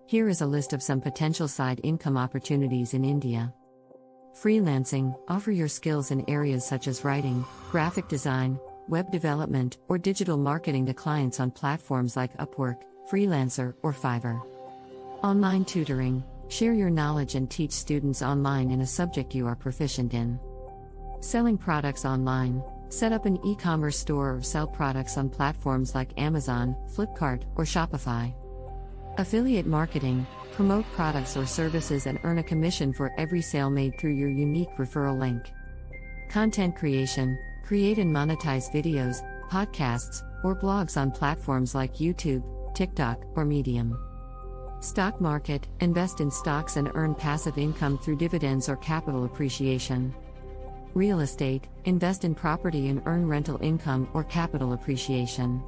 Here is a list of some potential side income opportunities in India. Freelancing. Offer your skills in areas such as writing, graphic design, web development, or digital marketing to clients on platforms like Upwork, Freelancer, or Fiverr. Online tutoring. Share your knowledge and teach students online in a subject you are proficient in. Selling products online. Set up an e-commerce store or sell products on platforms like Amazon, Flipkart, or Shopify. Affiliate marketing. Promote products or services and earn a commission for every sale made through your unique referral link. Content creation. Create and monetize videos, podcasts, or blogs on platforms like YouTube, TikTok, or Medium. Stock market. Invest in stocks and earn passive income through dividends or capital appreciation. Real estate. Invest in property and earn rental income or capital appreciation.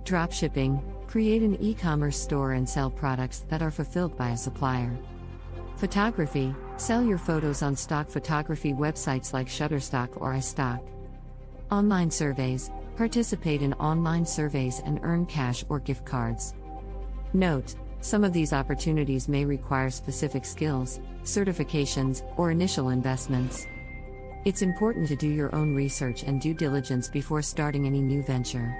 Dropshipping. Create an e-commerce store and sell products that are fulfilled by a supplier. Photography. Sell your photos on stock photography websites like Shutterstock or iStock. Online surveys. Participate in online surveys and earn cash or gift cards. Note: some of these opportunities may require specific skills, certifications, or initial investments. It's important to do your own research and due diligence before starting any new venture.